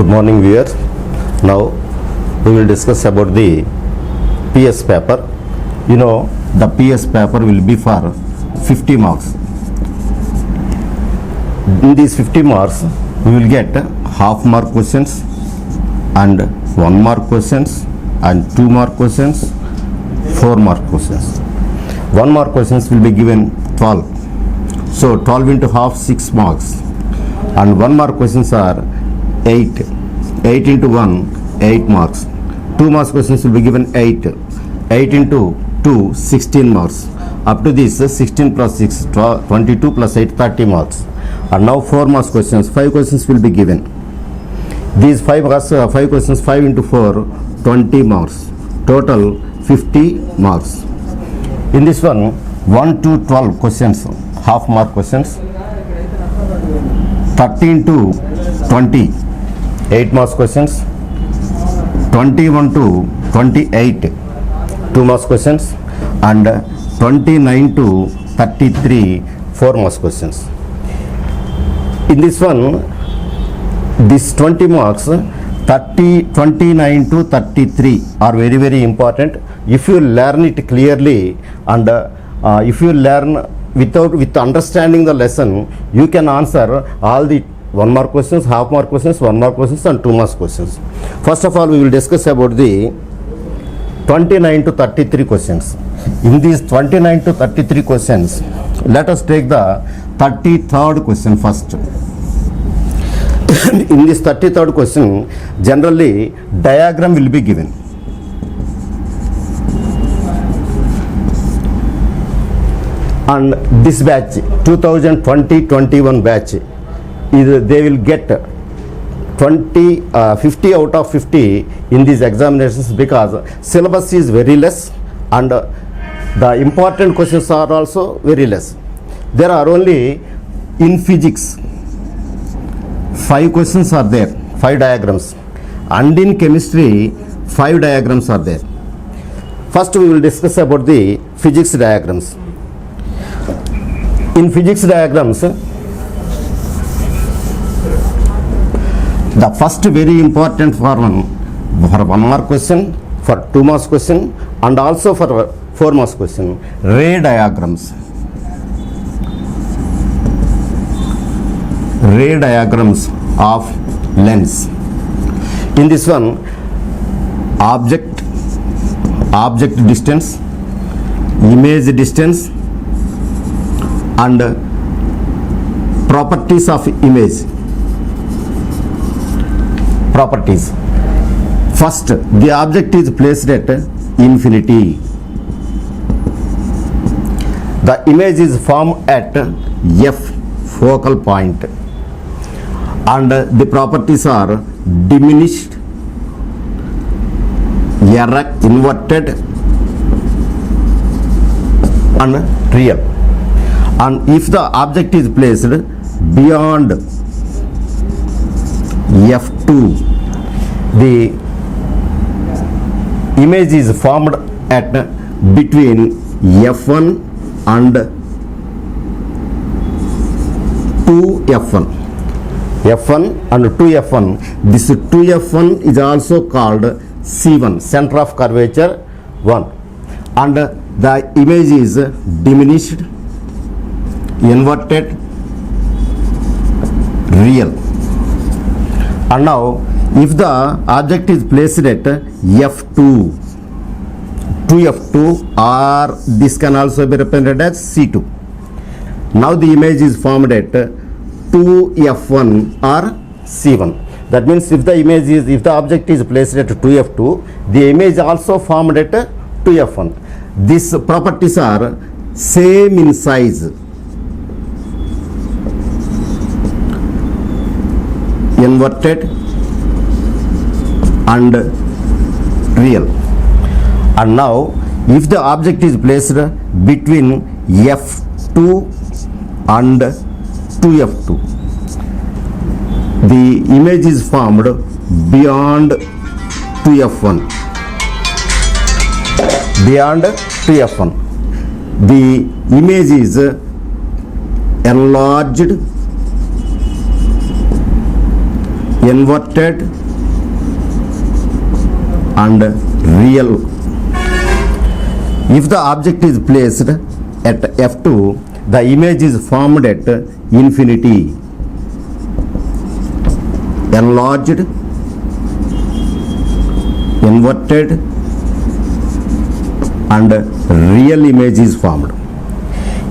Good morning viewers. Now we will discuss about the PS paper. You know the PS paper will be for 50 marks. In these 50 marks we will get half mark questions and 1 mark questions and 2 mark questions, 4 mark questions. 1 mark questions will be given 12. So 12 into half 6 marks and 1 mark questions are 8. 8 into 1 8 marks. 2 marks questions will be given 8. 8 into 2 16 marks. Up to this 16 plus 6 22 plus 8 30 marks. And now 4 marks questions. 5 questions will be given. These 5 questions 5 into 4 20 marks. Total 50 marks. In this one 1 to 12 questions, half mark questions. 13 to 20 8 marks questions. 21 to 28 2 marks questions, and 29 to 33 4 marks questions. In this one, this 20 marks 29 to 33 are very important. If you learn it clearly and if you learn with understanding the lesson, you can answer all the 1 mark questions, half mark questions, 1 mark questions and 2 mark questions. First of all, we will discuss about the 29 to 33 questions. In these 29 to 33 questions, let us take the 33rd question first. In this 33rd question, generally diagram will be given. And this batch 2020-21 batch, they will get 50 out of 50 in these examinations because syllabus is very less and the important questions are also very less. There are only in physics 5 questions are there, 5 diagrams, and in chemistry 5 diagrams are there. First we will discuss about the physics diagrams. In physics diagrams, the first very important for 1 mark question, for 2 marks question and also for 4 marks question, ray diagrams. Ray diagrams of lens. In this one, object distance, image distance and properties of image. Properties. First, the object is placed at infinity. The image is formed at F, focal point, and the properties are diminished, erect, inverted and real. And if the object is placed beyond F2, the image is formed at between F1 and 2F1. F1 and 2F1. This 2F1 is also called C1, center of curvature 1. And the image is diminished, inverted, real. And now if the object is placed at F2, 2F2, or this can also be represented as C2. Now the image is formed at 2F1 or C1. That means if the object is placed at 2F2, the image also formed at 2F1. These properties are same in size, inverted and real. And now if the object is placed between F2 and 2F2, the image is formed beyond 2F1. Beyond 2F1, the image is enlarged, inverted and real. If the object is placed at f2, the image is formed at infinity, enlarged, inverted and real image is formed.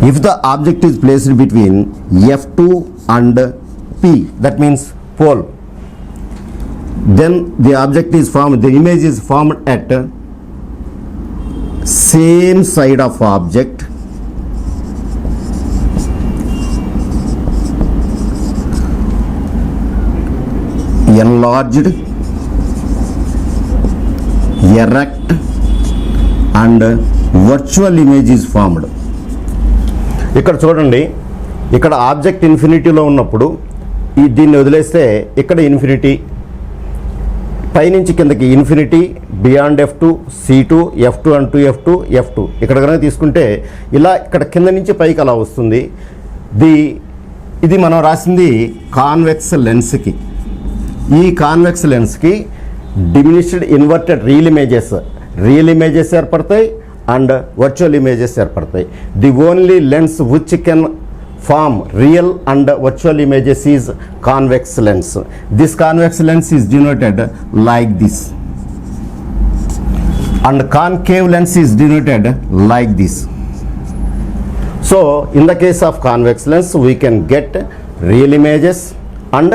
If the object is placed between f2 and p, that means pole, then the object is formed, the image is formed at same side of object, enlarged, erect and virtual image is formed. ఇక్కడ చూడండి, ఇక్కడ object ఇన్ఫినిటీలో ఉన్నప్పుడు దీన్ని వదిలేస్తే ఇక్కడ infinity, పైనుంచి కిందకి infinity, beyond f2, c2, f2 and 2f2, f2. ఇక్కడ కనుక తీసుకుంటే ఇలా ఇక్కడ కింద నుంచి పైకి అలా వస్తుంది. ఇది మనం రాసింది కాన్వెక్స్ లెన్స్కి. ఈ కాన్వెక్స్ లెన్స్కి డిమినిష్డ్ ఇన్వర్టెడ్ రియల్ ఇమేజెస్ ఏర్పడతాయి అండ్ వర్చువల్ ఇమేజెస్ ఏర్పడతాయి. The only lens which can form real and virtual images is convex lens. This convex lens is denoted like this and concave lens is denoted like this. So in the case of convex lens we can get real images and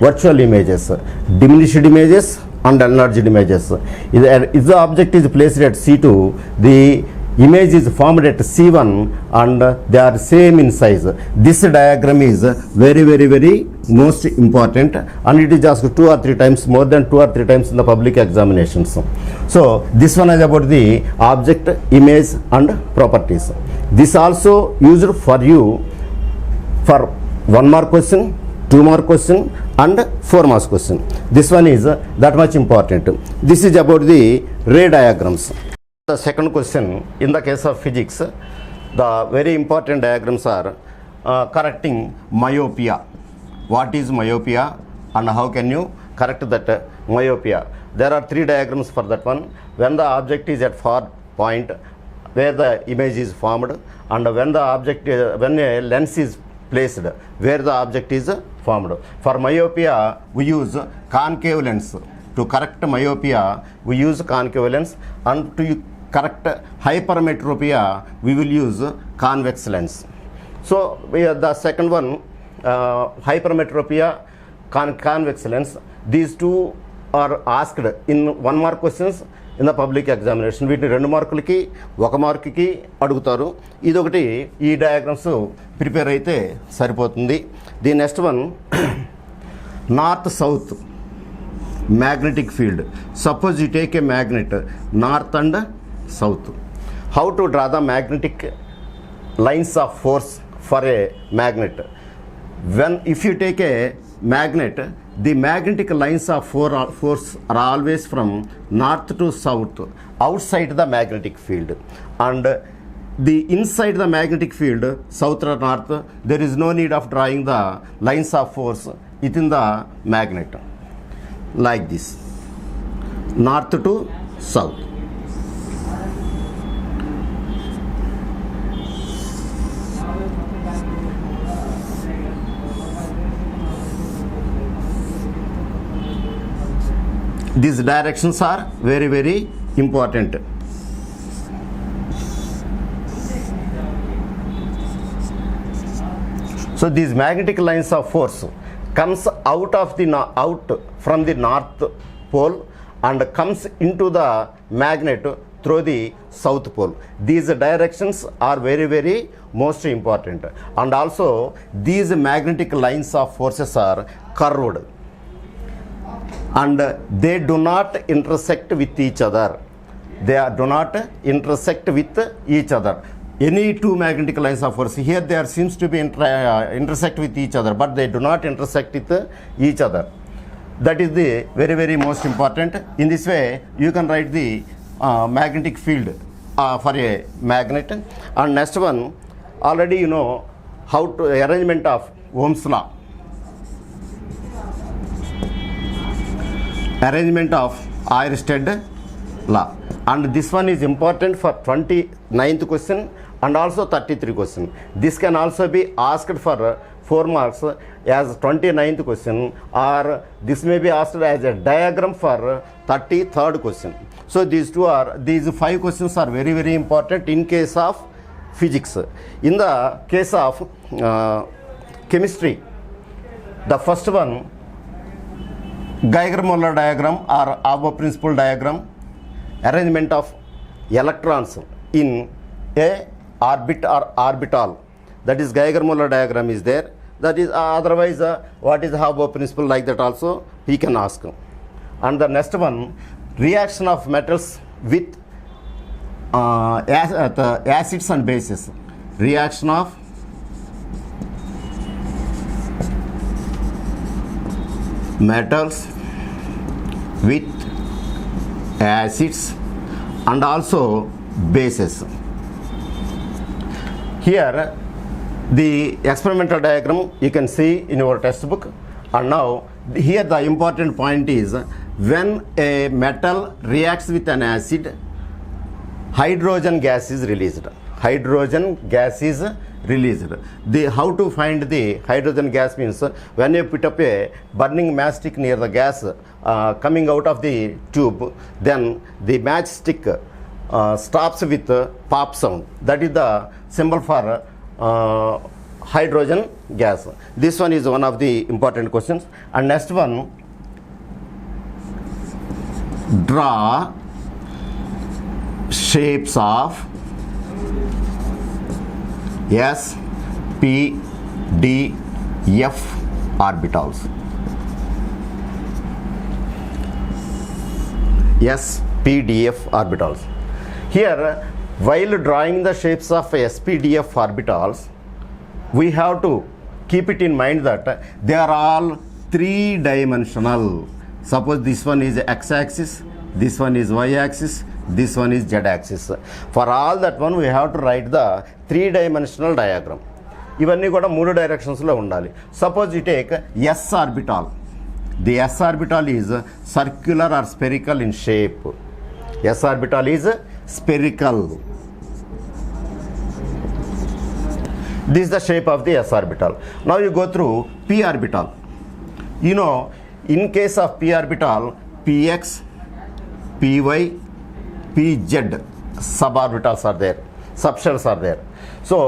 virtual images, diminished images and enlarged images. If the object is placed at C2, the image is formed at C1 and they are same in size. This diagram is very most important and it is asked 2 or 3 times, more than 2 or 3 times in the public examinations. So this one is about the object, image and properties. This also used for you for 1 mark question, 2 mark question and 4 mark question. This one is that much important. This is about the ray diagrams. The second question, in the case of physics, the very important diagrams are correcting myopia. What is myopia and how can you correct that myopia? There are 3 diagrams for that one. When the object is at far point where the image is formed, and when a lens is placed where the object is formed. For myopia we use concave lens. To correct myopia we use concave lens, and to correct hypermetropia we will use convex lens. So the second one, hypermetropia, convex lens, these two are asked in 1 mark questions in the public examination. వీటిని 2 మార్కులకి 1 మార్కుకి అడుగుతారు. ఇదొకటి, ఈ diagrams prepare అయితే సరిపోతుంది. The next one, north south magnetic field. Suppose you take a magnet north and south. How to draw the magnetic lines of force for a magnet? If you take a magnet, the magnetic lines of force are always from north to south outside the magnetic field, and the inside the magnetic field, south or north, there is no need of drawing the lines of force within the magnet. Like this, north to south. These directions are very important. So these magnetic lines of force comes out from the north pole and comes into the magnet through the south pole. These directions are very most important, and also these magnetic lines of forces are curved and they do not intersect with each other. Do not intersect with each other. Any 2 magnetic lines of force, here there seems to be intersect with each other, but they do not intersect with each other. That is the very most important. In this way you can write the magnetic field for a magnet. And next one, already you know how to arrangement of Ohm's law. arrangement of Oersted law, and this one is important for 29th question and also 33 question. This can also be asked for 4 marks as 29th question, or this may be asked as a diagram for 33rd question. So these 5 questions are very, very important in case of physics. In the case of chemistry, the first one, Geiger-Müller diagram or Abba principle diagram, arrangement of electrons in a orbit or orbital, that is Geiger-Müller diagram is there. That is otherwise what is Abba principle, like that also he can ask. And the next one, reaction of metals with acids and bases, reaction of metals with acids and also bases. Here the experimental diagram you can see in your textbook. And now here the important point is, when a metal reacts with an acid, hydrogen gas is released. Hydrogen gas is released. How to find the hydrogen gas means, when you put up a burning matchstick near the gas coming out of the tube, then the matchstick stops with pop sound. That is the symbol for hydrogen gas. This one is one of the important questions. And next one, draw shapes of S, P, D, F orbitals. S, P, D, F orbitals. Here, while drawing the shapes of S, P, D, F orbitals, we have to keep it in mind that they are all three-dimensional. Suppose this one is x-axis, this one is y-axis, this one is z-axis. For all that one, we have to write the three-dimensional diagram. ఇవన్నీ కూడా 3 డైరెక్షన్స్లో ఉండాలి. Suppose you take S orbital. The S orbital is circular or spherical in shape. S orbital is spherical. This is the shape of the s orbital. Now you go through p orbital. You know, in case of p orbital, px, py, pz suborbitals are there, subshells are there. So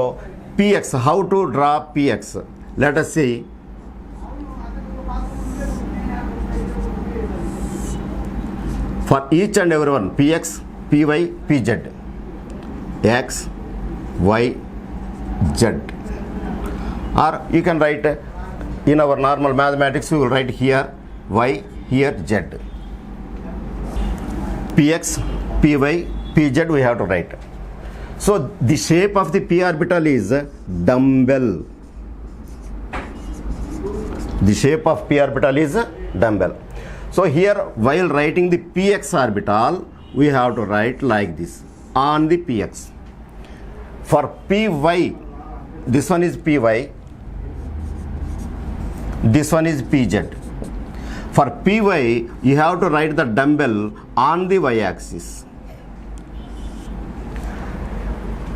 px, how to draw px? Let us see. For each and every one, px, py, pz, x, y, z. Or you can write, in our normal mathematics we will write here y, here z. Px, py, pz we have to write. So the shape of the p orbital is dumbbell. The shape of p orbital is dumbbell. So here, while writing the px orbital, we have to write like this on the px. For py, this one is py, this one is pz. For py, you have to write the dumbbell on the y-axis.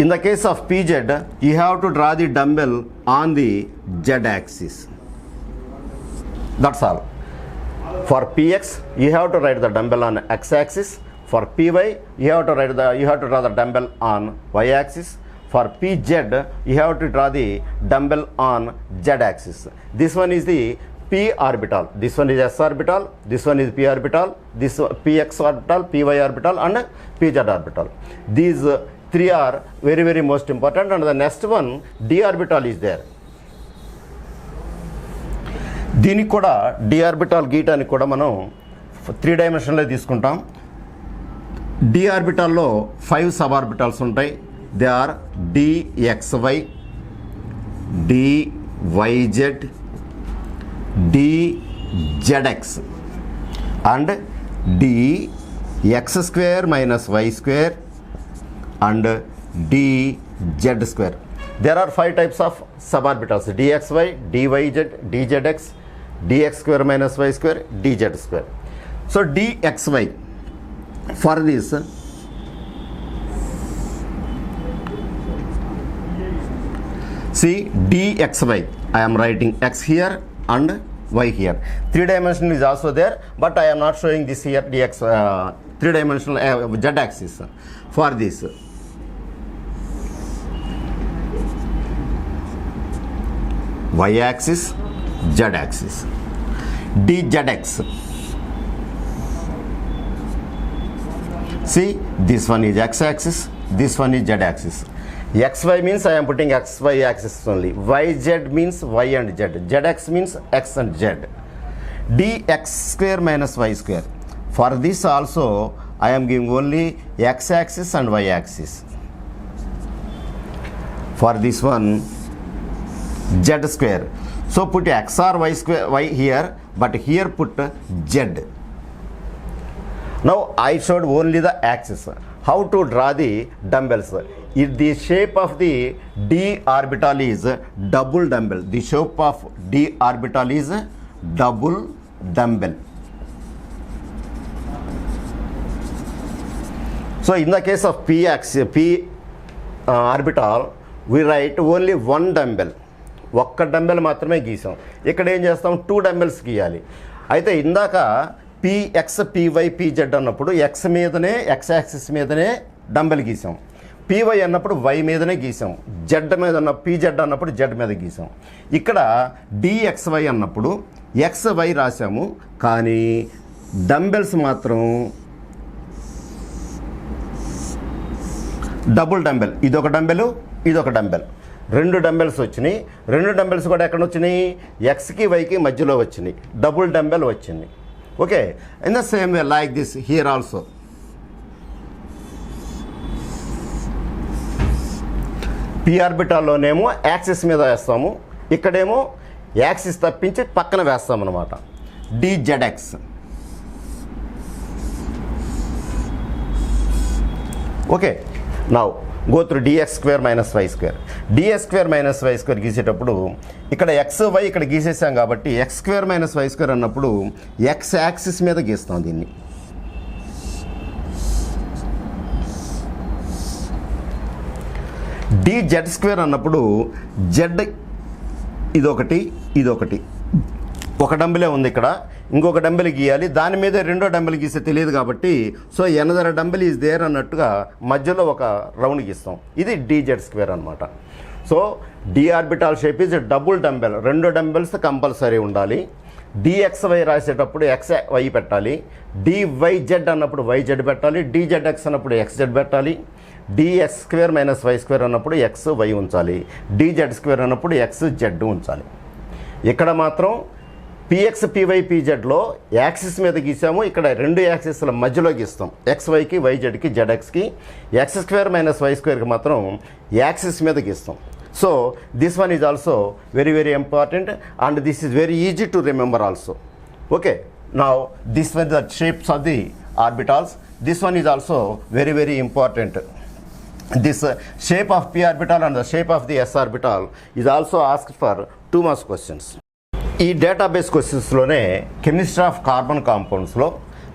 In the case of pz, you have to draw the dumbbell on the z-axis. That's all. For px, you have to write the dumbbell on x-axis. For py, you have to draw the dumbbell on y-axis. For pz, you have to draw the dumbbell on z-axis. This one is the p orbital. This one is s orbital. This one is p orbital. This px orbital, py orbital, and pz orbital. These three are very, very most important. And the next one, d orbital is there. దీనికి కూడా D orbital గీయటానికి కూడా మనం 3 డైమెన్షన్లో తీసుకుంటాం. D ఆర్బిటాల్లో 5 sub orbitals ఉంటాయి. They are dxy, dyz, dzx and dx square minus y square and dz square. There are 5 types of suborbitals: dxy, dyz, dzx, dx square minus y square, dz square. So dxy for this see dxy, I am writing x here and y here. 3-dimensional is also there, but I am not showing this here dx 3-dimensional z axis for this. Y axis, z axis, dzx. See, this one is x axis, this one is z axis. xy means I am putting xy axis only. yz means y and z. zx means x and z. dx square minus y square. For this also I am giving only x axis and y axis. For this one z square. So put x or y square y here, but here put z. Now I showed only the axis. How to draw the dumbbells? If the shape of the d orbital is double dumbbell, the shape of d orbital is double dumbbell. So in the case of p orbital, we write only one dumbbell. ఒక్క dumbbell మాత్రమే గీసాం. ఇక్కడ ఏం చేస్తాం, 2 dumbbells గీయాలి. అయితే ఇందాక px PY PZ అన్నప్పుడు X మీదనే ఎక్స్ యాక్సిస్ మీదనే డంబెల్ గీసాం, పివై అన్నప్పుడు వై మీదనే గీసాం, జెడ్ మీద అన్న పిజెడ్ అన్నప్పుడు జెడ్ మీద గీసాం. ఇక్కడ డిఎక్స్వై అన్నప్పుడు ఎక్స్ వై రాసాము, కానీ డంబెల్స్ మాత్రం డబుల్ డంబెల్. ఇదొక డంబెల్, ఇదొక డంబెల్, 2 డంబెల్స్ వచ్చినాయి. 2 డంబెల్స్ కూడా ఎక్కడ వచ్చినాయి, ఎక్స్కి వైకి మధ్యలో వచ్చినాయి, డబుల్ డంబెల్ వచ్చింది. Okay, in the same way like this here also. P ఆర్బిటాల్లోనేమో యాక్సిస్ మీద వేస్తాము, ఇక్కడేమో యాక్సిస్ తప్పించి పక్కన వేస్తాం అన్నమాట. D z x. Okay, now go through dx square minus why square. dx square minus why square గీసేటప్పుడు ఇక్కడ ఎక్స్ వై ఇక్కడ గీసేసాం కాబట్టి x square minus why square అన్నప్పుడు ఎక్స్ యాక్సిస్ మీద గీస్తాం దీన్ని. dz స్క్వేర్ అన్నప్పుడు జెడ్ ఇదొకటి ఇదొకటి, ఒక డంబెలే ఉంది ఇక్కడ, ఇంకొక డంబెల్ గీయాలి, దాని మీద 2వ డంబెల్ గీస్తే తెలియదు కాబట్టి so another dumbbell is there అన్నట్టుగా మధ్యలో ఒక రౌండ్ గీస్తాం. ఇది dz స్క్వేర్ అనమాట. So D orbital shape is double dumbbell, 2 dumbbells compulsory ఉండాలి. dxy రాసేటప్పుడు xy పెట్టాలి, dyz అన్నప్పుడు yz పెట్టాలి, dzx అన్నప్పుడు xz పెట్టాలి, dx square minus why square అన్నప్పుడు xy ఉంచాలి, dz స్క్వేర్ అన్నప్పుడు xz ఉంచాలి. ఇక్కడ మాత్రం పిఎక్స్ పివై పిజెడ్లో యాక్సిస్ మీద గీసాము, ఇక్కడ 2 యాక్సిస్ల మధ్యలో గీస్తాం, ఎక్స్వైకి వైజెడ్కి జెడ్ఎక్స్కి. ఎక్స్ స్క్వేర్ మైనస్ వై స్క్వేర్కి మాత్రం యాక్సిస్ మీద గీస్తాం. So this one is also very very important and this is very easy to remember also. Okay, now this one the shapes of the orbitals. This one is also very very important. This shape of p orbital and the shape of the s orbital is also asked for 2 marks questions. ఈ database క్వశ్చన్స్లోనే chemistry of carbon కాంపౌండ్స్లో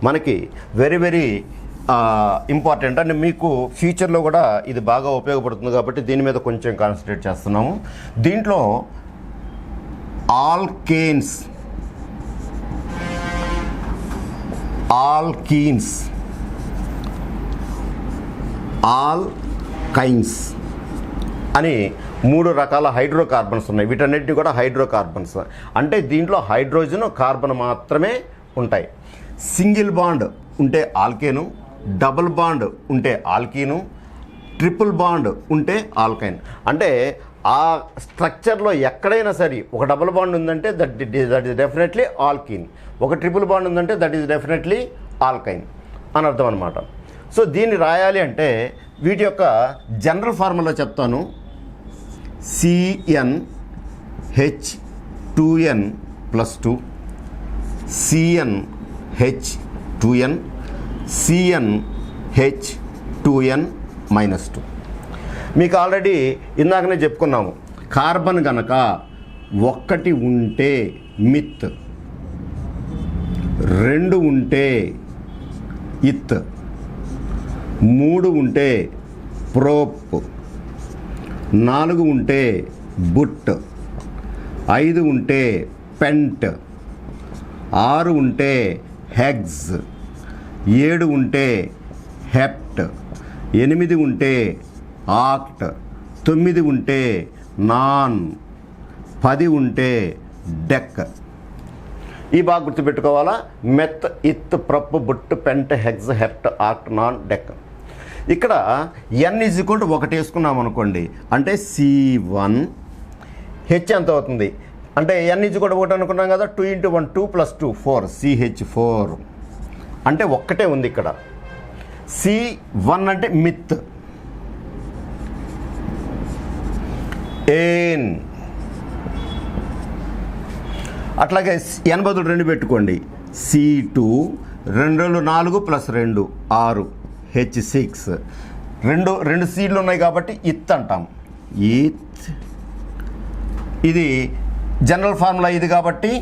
మనకి very very important and మీకు ఫ్యూచర్లో కూడా ఇది బాగా ఉపయోగపడుతుంది కాబట్టి దీని మీద కొంచెం కాన్సన్ట్రేట్ చేస్తున్నాము. దీంట్లో ఆల్కేన్స్, ఆల్కీన్స్, ఆల్కైన్స్ అని 3 రకాల హైడ్రోకార్బన్స్ ఉన్నాయి. వీటన్నిటిని కూడా హైడ్రోకార్బన్స్ అంటే దీంట్లో హైడ్రోజన్ కార్బన్ మాత్రమే ఉంటాయి. సింగిల్ బాండ్ ఉంటే ఆల్కేను, డబుల్ బాండ్ ఉంటే ఆల్కీను, ట్రిపుల్ బాండ్ ఉంటే ఆల్కైన్. అంటే ఆ స్ట్రక్చర్లో ఎక్కడైనా సరే ఒక డబుల్ బాండ్ ఉందంటే దట్ ఈస్ డెఫినెట్లీ ఆల్కీన్, ఒక ట్రిపుల్ బాండ్ ఉందంటే దట్ ఈస్ డెఫినెట్లీ ఆల్కైన్ అని అర్థం అనమాట. సో దీన్ని రాయాలి అంటే వీటి యొక్క జనరల్ ఫార్ములా చెప్తాను. CnH2n+2, CnH2n, CnH2n-2. మీకు ఆల్రెడీ ఇందాకనే చెప్పుకున్నాము, కార్బన్ గనక 1 ఉంటే మిత్, 2 ఉంటే ఇత్, 3 ఉంటే ప్రోప్, 4 ఉంటే బుట్, 5 ఉంటే పెంట్, 6 ఉంటే హెగ్స్, 7 ఉంటే హెప్ట్, 8 ఉంటే ఆక్ట్, 9 ఉంటే నాన్, 10 ఉంటే డెక్. ఈ బాగా గుర్తుపెట్టుకోవాలా. Meth, eth, prop, but, pent, hex, hept, oct, non, dec. ఇక్కడ n = 1 వేసుకున్నాం అనుకోండి, అంటే C1. హెచ్ ఎంత అవుతుంది అంటే n = 1 అనుకున్నాం కదా, 2 × 1 2 + 2 4, CH4 అంటే ఒక్కటే ఉంది ఇక్కడ. C1 అంటే మిత్, ఏన్. అట్లాగే n బదులు 2 పెట్టుకోండి, C2, 2 × 4 + 2 6, H6. రెండు సీడ్లు ఉన్నాయి కాబట్టి ఇత్ అంటాం. ఇత్ ఇది జనరల్ ఫార్ములా ఇది కాబట్టి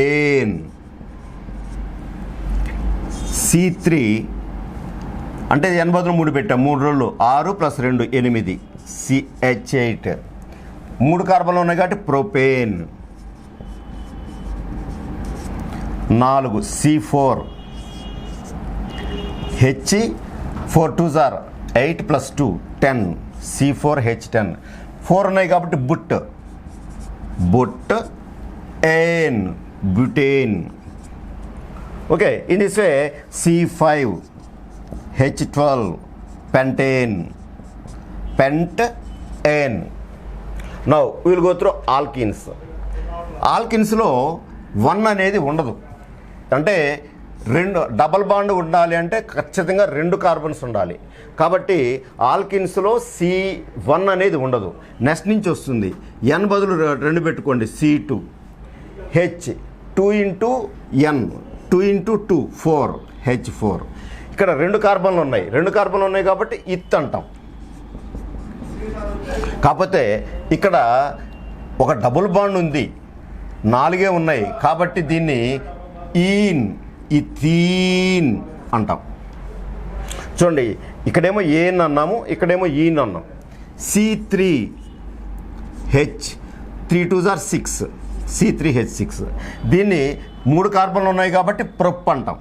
ఏన్. C3 అంటే n బదులు 3 పెట్టాం, 3 రోజులు 6 + 2 8, CH8. 3 కార్బన్లు ఉన్నాయి కాబట్టి propane. 4 C4, H4 2s are 8 + 2 10, C4H10. 4 ఉన్నాయి కాబట్టి but, ane, butane. Okay, in this way C5 H12 pentane, pentane. Now we will go through alkenes. ఆల్కిన్స్లో 1 అనేది ఉండదు. అంటే డబల్ బాండ్ ఉండాలి అంటే ఖచ్చితంగా 2 కార్బన్స్ ఉండాలి. కాబట్టి ఆల్కిన్స్లో C1 అనేది ఉండదు. నెక్స్ట్ నుంచి వస్తుంది n బదులు 2 పెట్టుకోండి, C2, H 2 × n 2 × 2 4, H4. ఇక్కడ 2 కార్బన్లు ఉన్నాయి కాబట్టి ఇత్ అంటాం. కాకపోతే ఇక్కడ ఒక డబుల్ బాండ్ ఉంది, 4 ఉన్నాయి కాబట్టి దీన్ని ఇథీన్ అంటాం. చూడండి, ఇక్కడేమో ఏన్ అన్నాము, ఇక్కడేమో ఈన్ అన్నాం. C3H 3 2s are 6, C3H6. దీన్ని 3 కార్బన్లు ఉన్నాయి కాబట్టి ప్రొప్ అంటాం.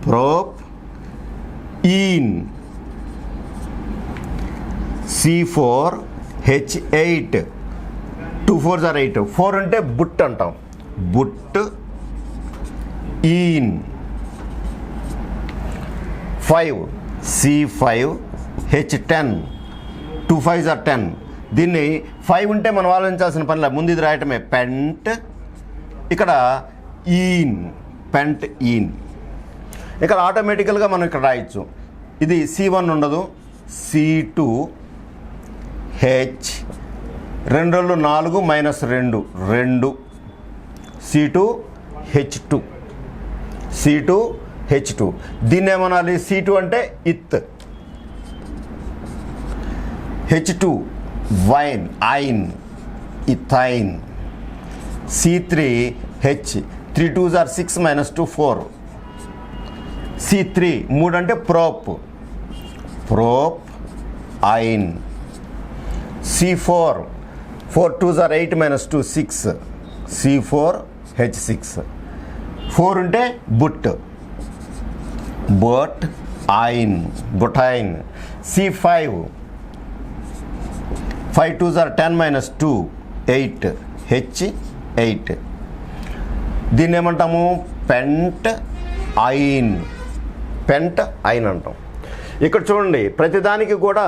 ప్రొప్ ఈన్. C4H8 2 4s are 8, 4 అంటే బుట్ అంటాం. బుట్ ఈన్. 5 C5H10 2 5s are 10. దీన్ని 5 ఉంటే మనం ఆలోచించాల్సిన పనిలే, ముందు ఇది రాయటమే. పెంట్, ఇక్కడ ఈన్, పెంట్ ఈన్. ఇక్కడ ఆటోమేటికల్గా మనం ఇక్కడ రాయొచ్చు. ఇది C1 ఉండదు, C2H 2 × 4 - 2 C2H2, C2H2. దీన్ని ఏమనాలి, C2 అంటే eth, H2 yne, yne, ethyne. C3H 3 2s are 6 - 2 4, C3 3 అంటే prop, ఐన్. C4 4 2s are 8 - 2 6, C4H6. 4 ఉంటే boot, ఐన్, బుటైన్. C5 5 2s are 10 - 2 8, H8. దీన్ని ఏమంటాము, పెంట్ ఐన్ అంటాం. ఇక్కడ చూడండి, ప్రతిదానికి కూడా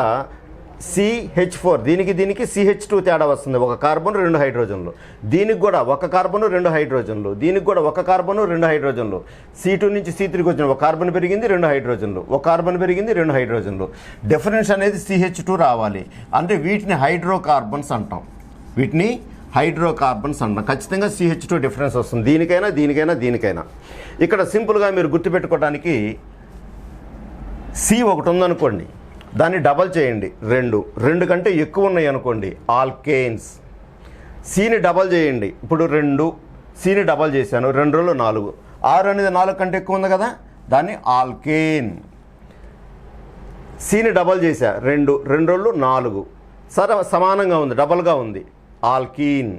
CH4, దీనికి CH2 తేడా వస్తుంది. 1 కార్బన్ 2 హైడ్రోజన్లు. దీనికి కూడా 1 కార్బన్ 2 హైడ్రోజన్లు. దీనికి కూడా 1 కార్బన్ 2 హైడ్రోజన్లు. C2 నుంచి C3కి వచ్చిన 1 కార్బన్ పెరిగింది, 2 హైడ్రోజన్లు. 1 కార్బన్ పెరిగింది, 2 హైడ్రోజన్లు. డిఫరెన్స్ అనేది CH2 రావాలి. అంటే వీటిని హైడ్రోకార్బన్స్ అంటాం. ఖచ్చితంగా CH2 డిఫరెన్స్ వస్తుంది, దీనికైనా. ఇక్కడ సింపుల్గా మీరు గుర్తుపెట్టుకోవడానికి C ఒకటి ఉందనుకోండి, దాన్ని డబల్ చేయండి, 2 కంటే ఎక్కువ ఉన్నాయి అనుకోండి, ఆల్కేన్స్. Cని డబల్ చేయండి, ఇప్పుడు 2, Cని డబల్ చేశాను, 2 × 4 6 అనేది 4 కంటే ఎక్కువ ఉంది కదా, దాన్ని ఆల్కేన్. సిని డబల్ చేశా, 2 2 4 సమానంగా ఉంది, డబల్గా ఉంది, ఆల్కీన్.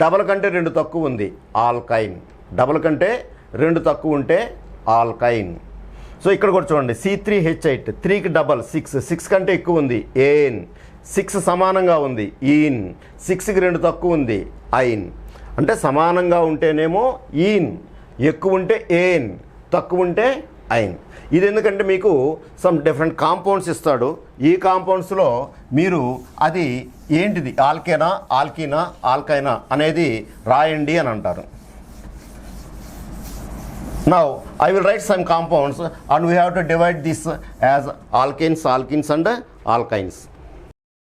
డబల్ కంటే 2 తక్కువ ఉంది, ఆల్కైన్. డబల్ కంటే 2 తక్కువ ఉంటే ఆల్కైన్. సో ఇక్కడ కూడా చూడండి, C3H8, 3కి డబల్ 6, 6 కంటే ఎక్కువ ఉంది, ఏన్. 6 సమానంగా ఉంది, ఈన్. 6కి 2 తక్కువ ఉంది, ఐన్. అంటే సమానంగా ఉంటేనేమో ఈన్, ఎక్కువ ఉంటే ఏన్, తక్కువ ఉంటే ఐన్. ఇది ఎందుకంటే మీకు సమ్ డిఫరెంట్ కాంపౌండ్స్ ఇస్తాడు. ఈ కాంపౌండ్స్లో మీరు అది ఏంటిది, ఆల్కేనా, ఆల్కీనా, ఆల్కైనా అనేది రాయండి అని అంటారు. Now I will write some compounds and we have to divide this as alkanes, alkenes and alkynes.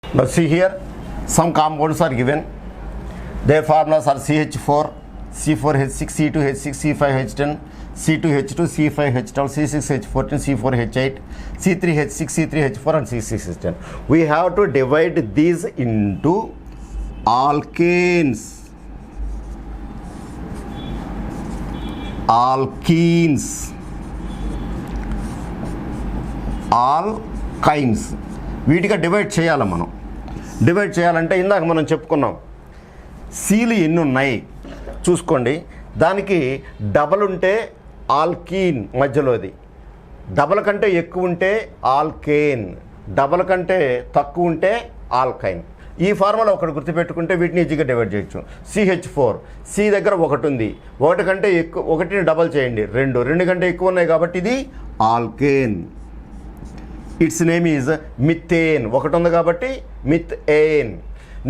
Now see here, some compounds are given. Their formulas are CH4, C4H6, C2H6, C5H10, C2H2, C5H12, C6H14, C4H8, C3H6, C3H4 and C6H10. We have to divide these into alkanes, alkenes, alkynes. వీటిగా divide చేయాలి మనం. Divide చేయాలంటే ఇందాక మనం చెప్పుకున్నాం, seal ఎన్ని ఉన్నాయి చూసుకోండి. దానికి డబల్ ఉంటే ఆల్కీన్ మధ్యలోది, డబల్ కంటే ఎక్కువ ఉంటే ఆల్కేన్, డబల్ కంటే తక్కువ ఉంటే ఆల్కైన్. ఈ ఫార్ములా ఒకటి గుర్తుపెట్టుకుంటే వీటిని ఈజీగా డివైడ్ చేయొచ్చు. CH4, సి దగ్గర 1 ఉంది, 1 కంటే ఎక్కువ, 1ని డబల్ చేయండి, 2, 2 కంటే ఎక్కువ ఉన్నాయి కాబట్టి ఇది alkane. Its name is methane, 1 ఉంది కాబట్టి మిథేన్.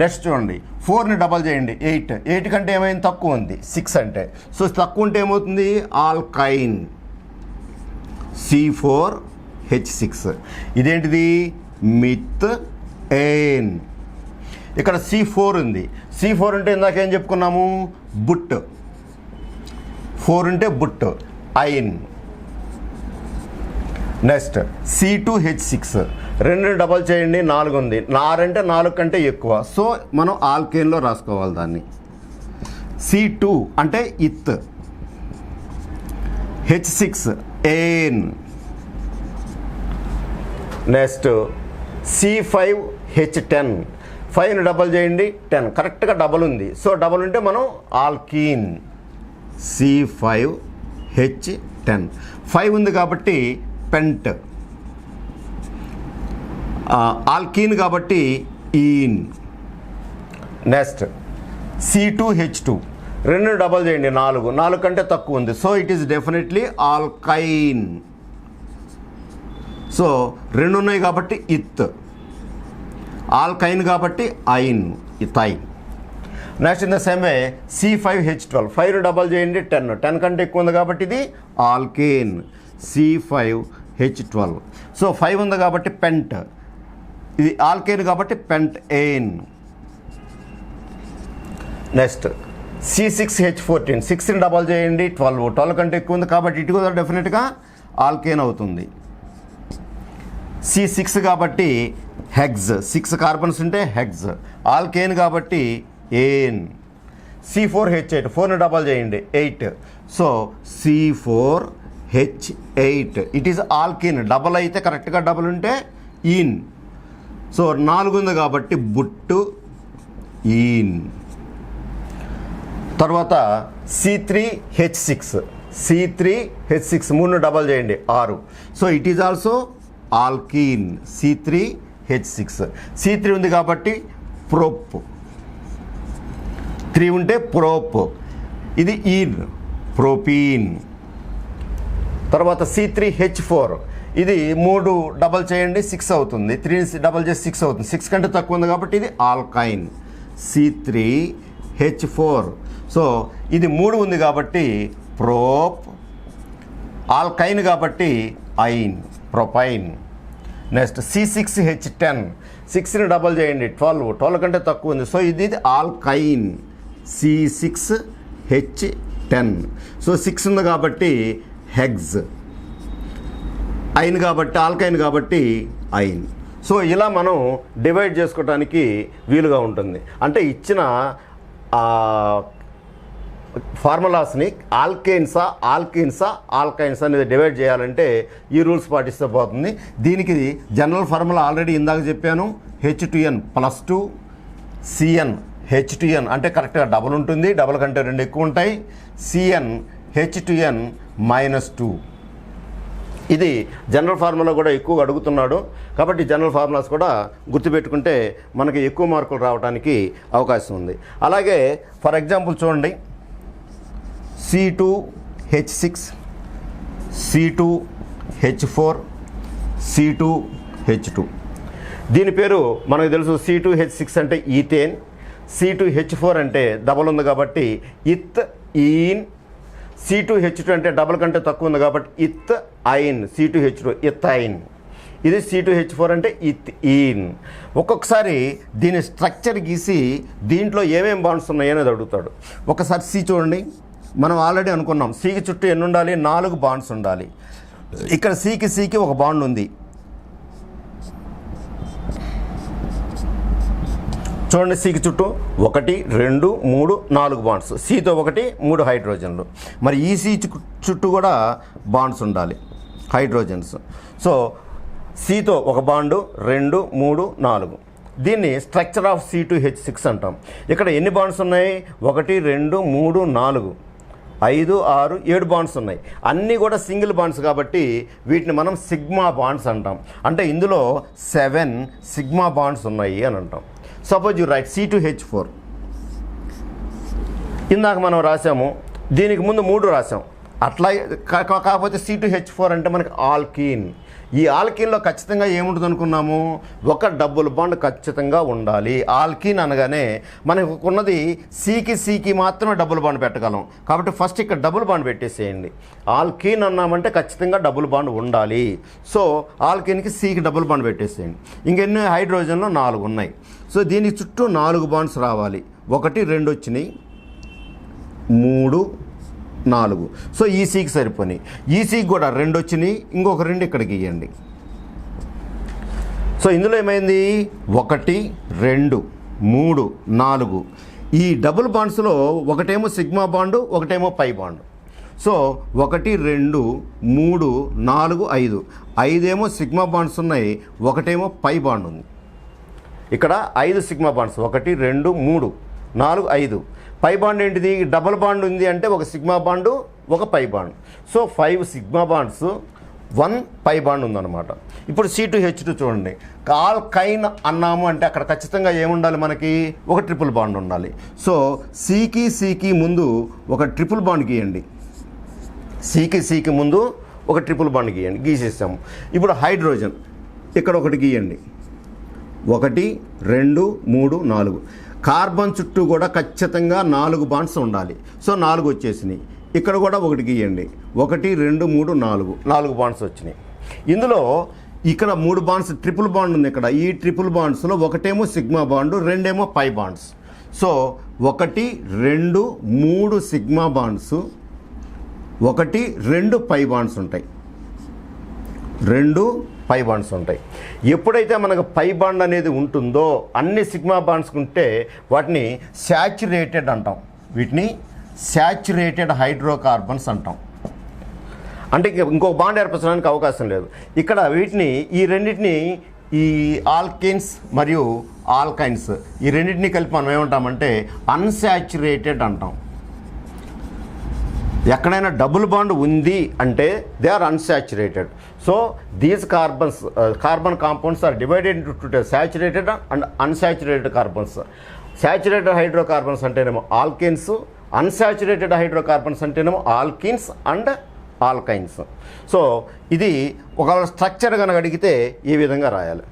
నెక్స్ట్ చూడండి, 4ని డబల్ చేయండి, 8, 8 కంటే ఏమైంది, తక్కువ ఉంది, 6 అంటే. సో తక్కువ ఉంటే ఏమవుతుంది, ఆల్కైన్, C4H6. ఇదేంటిది, మిథేన్. ఇక్కడ C4 ఉంది, C4 అంటే ఇందాక ఏం చెప్పుకున్నాము, బుట్. 4 ఉంటే బుట్, ఐన్. నెక్స్ట్ C2H6, 2 డబల్ చేయండి, 4 ఉంది, 4 అంటే 4 కంటే ఎక్కువ, సో మనం ఆల్కేన్లో రాసుకోవాలి దాన్ని. C2 అంటే ఇత్, H6 ఏన్. నెక్స్ట్ C5H10, 5ని డబల్ చేయండి, 10, కరెక్ట్గా డబల్ ఉంది, సో డబల్ ఉంటే మనం ఆల్కీన్, C5H10. 5 ఉంది కాబట్టి పెంట్, ఆల్కీన్ కాబట్టి ఈన్. నెక్స్ట్ C2H2, 2 డబల్ చేయండి, 4, 4 కంటే తక్కువ ఉంది, so it is definitely alkyne. So 2 ఉన్నాయి కాబట్టి ఇత్, ఆల్కైన్ కాబట్టి ఐన్, ethyne. Next in the same way C5H12, 5 double చేయండి, 10, 10 కంటే ఎక్కువ ఉంది కాబట్టి ఇది ఆల్కేన్, C5H12. సో 5 ఉంది కాబట్టి పెంట్, ఇది ఆల్కేన్ కాబట్టి పెంట్ ఎయిన్. నెక్స్ట్ C6H14, 6ని డబల్ చేయండి, 12, 12 కంటే ఎక్కువ ఉంది కాబట్టి ఇటు కూడా డెఫినెట్గా ఆల్కేన్ అవుతుంది. C6 కాబట్టి హెగ్జ్, 6 కార్బన్స్ ఉంటే హెగ్జ్, ఆల్కేన్ కాబట్టి ఏన్. C4H8, 4ని డబల్ చేయండి, 8, so C4H8 it is alkane. Double అయితే కరెక్ట్గా డబల్ ఉంటే ఈన్, సో 4 ఉంది కాబట్టి బుట్టు, ఈన్. తర్వాత C3H6, 3ని డబల్ చేయండి, 6, so it is also alkyne, C3H6. C3 ఉంది కాబట్టి ప్రోప్, 3 ఉంటే ప్రోప్, ఇది ఈన్, ప్రోపీన్. తర్వాత C3H4, ఇది 3 డబల్ చేయండి, 6 అవుతుంది, 3 డబల్ చేసి 6 అవుతుంది, 6 కంటే తక్కువ ఉంది కాబట్టి ఇది ఆల్కైన్, C3H4. సో ఇది 3 ఉంది కాబట్టి ప్రోప్, ఆల్కైన్ కాబట్టి ఐన్, ప్రొపైన్. నెక్స్ట్ C6H10, 6ని డబల్ చేయండి, 12, 12 కంటే తక్కువ ఉంది, సో ఇది ఆల్కైన్, C6H10. సో 6 ఉంది కాబట్టి హెగ్జ్, ఐన్ కాబట్టి ఆల్కైన్ కాబట్టి ఐన్. సో ఇలా మనం డివైడ్ చేసుకోవడానికి వీలుగా ఉంటుంది. అంటే ఇచ్చిన ఫార్ములాస్ని ఆల్కైన్స్ అనేది డివైడ్ చేయాలంటే ఈ రూల్స్ పాటిస్తే పోతుంది. దీనికి జనరల్ ఫార్ములా ఆల్రెడీ ఇందాక చెప్పాను, H2n+2 Cn H2n అంటే కరెక్ట్గా డబుల్ ఉంటుంది, డబుల్ కంటే 2 ఎక్కువ ఉంటాయి, Cn H2n-2. ఇది జనరల్ ఫార్ములా కూడా ఎక్కువగా అడుగుతున్నాడు కాబట్టి జనరల్ ఫార్ములాస్ కూడా గుర్తుపెట్టుకుంటే మనకి ఎక్కువ మార్కులు రావడానికి అవకాశం ఉంది. అలాగే ఫర్ ఎగ్జాంపుల్ చూడండి, C2H6 C2H4 C2H2. దీని పేరు మనకు తెలుసు, C2H6 అంటే ఈథేన్, C2H4 అంటే డబల్ ఉంది కాబట్టి ఈన్, C2H2 అంటే డబల్ కంటే తక్కువ ఉంది కాబట్టి ఐన్, C2H2 ఇథైన్. ఇది C2H4 అంటే ఈన్. ఒక్కొక్కసారి దీని స్ట్రక్చర్ గీసి దీంట్లో ఏమేమి బాండ్స్ ఉన్నాయి అనేది అడుగుతాడు. ఒకసారి C చూడండి, మనం ఆల్రెడీ అనుకున్నాం Cకి చుట్టూ ఎన్ని ఉండాలి, 4 బాండ్స్ ఉండాలి. ఇక్కడ Cకి ఒక బాండ్ ఉంది. చూడండి, Cకి చుట్టూ 1 2 3 4 బాండ్స్, Cతో 1 3 హైడ్రోజన్లు. మరి ఈ C చుట్టూ కూడా బాండ్స్ ఉండాలి, హైడ్రోజన్స్. సో Cతో ఒక బాండు 2 3 4. దీన్ని స్ట్రక్చర్ ఆఫ్ C2H6 అంటాం. ఇక్కడ ఎన్ని బాండ్స్ ఉన్నాయి, 1 2 3 4 5 6 7 బాండ్స్ ఉన్నాయి. అన్నీ కూడా సింగిల్ బాండ్స్ కాబట్టి వీటిని మనం సిగ్మా బాండ్స్ అంటాం. అంటే ఇందులో 7 సిగ్మా బాండ్స్ ఉన్నాయి అని అంటాం. Suppose you right C2H4. ఇందాక మనం రాసాము, దీనికి ముందు 3 రాసాం. అట్లా కాకపోతే C2H4 అంటే మనకి ఆల్కీన్. ఈ ఆల్కీన్లో ఖచ్చితంగా ఏముంటుంది అనుకున్నాము, ఒక డబుల్ బాండ్ ఖచ్చితంగా ఉండాలి. ఆల్కీన్ అనగానే మనకు ఉన్నది Cకి మాత్రమే డబుల్ బాండ్ పెట్టగలం కాబట్టి ఫస్ట్ ఇక్కడ డబుల్ బాండ్ పెట్టేసేయండి. ఆల్కీన్ అన్నామంటే ఖచ్చితంగా డబుల్ బాండ్ ఉండాలి. సో ఆల్కీన్కి Cకి డబుల్ బాండ్ పెట్టేసేయండి. ఇంకెన్ని హైడ్రోజన్లో 4 ఉన్నాయి. సో దీని చుట్టూ 4 బాండ్స్ రావాలి. 1 2 వచ్చినాయి, 3 4. సో ఈసీకి సరిపోయి, ఈసీకి కూడా 2 వచ్చినాయి, ఇంకొక 2 ఇక్కడికి ఇవ్వండి. సో ఇందులో ఏమైంది, 1 2 3 4. ఈ డబుల్ బాండ్స్లో ఒకటేమో సిగ్మా బాండు, ఒకటేమో పై బాండు. సో 1 2 3 4 5. 5 ఏమో సిగ్మా బాండ్స్ ఉన్నాయి, ఒకటేమో పై బాండ్ ఉంది. ఇక్కడ 5 సిగ్మా బాండ్స్, 1 2 3 4 5. పై బాండ్ ఏంటిది, డబుల్ బాండ్ ఉంది అంటే ఒక సిగ్మా బాండు, ఒక pi bond. So 5 sigma bonds, 1 pi bond ఉందన్నమాట. ఇప్పుడు C2H2 చూడండి, ఆల్కైన్ అన్నాము అంటే అక్కడ ఖచ్చితంగా ఏముండాలి, మనకి ఒక ట్రిపుల్ బాండ్ ఉండాలి. సో Cకి ముందు ఒక ట్రిపుల్ బాండ్ గీయండి. Cకి ముందు ఒక ట్రిపుల్ బాండ్ గీయండి, గీసేసాము. ఇప్పుడు హైడ్రోజన్ ఇక్కడ ఒకటి గీయండి, 1 2 3 4. కార్బన్ చుట్టూ కూడా ఖచ్చితంగా 4 బాండ్స్ ఉండాలి. సో 4 వచ్చేసినాయి. ఇక్కడ కూడా ఒకటి గీయండి, 1 2 3 4 బాండ్స్ వచ్చినాయి. ఇందులో ఇక్కడ 3 బాండ్స్, ట్రిపుల్ బాండ్ ఉంది ఇక్కడ. ఈ ట్రిపుల్ బాండ్స్లో ఒకటేమో సిగ్మా బాండు, 2 ఏమో pi bonds. So 1 2 3 sigma bonds, 1 2 pi bonds ఉంటాయి, 2 పై బాండ్స్ ఉంటాయి. ఎప్పుడైతే మనకు పై బాండ్ అనేది ఉంటుందో, అన్ని సిగ్మా బాండ్స్ ఉంటే వాటిని శాచురేటెడ్ అంటాం. వీటిని శాచురేటెడ్ హైడ్రోకార్బన్స్ అంటాం. అంటే ఇంకొక బాండ్ ఏర్పరచడానికి అవకాశం లేదు. ఇక్కడ వీటిని, ఈ రెండింటిని, ఈ ఆల్కేన్స్ మరియు ఆల్కైన్స్, ఈ రెండింటిని కలిపి మనం ఏమంటామంటే అన్సాచురేటెడ్ అంటాం. ఎక్కడైనా డబుల్ బాండ్ ఉంది అంటే they are unsaturated. So these carbon compounds are divided into saturated and unsaturated carbons. Saturated hydrocarbons అంటేనేమో ఆల్కేన్స్, అన్సాచురేటెడ్ హైడ్రోకార్బన్స్ అంటేనేమో ఆల్కీన్స్ అండ్ ఆల్కైన్స్. సో ఇది ఒక స్ట్రక్చర్ కనుక అడిగితే ఈ విధంగా రాయాలి.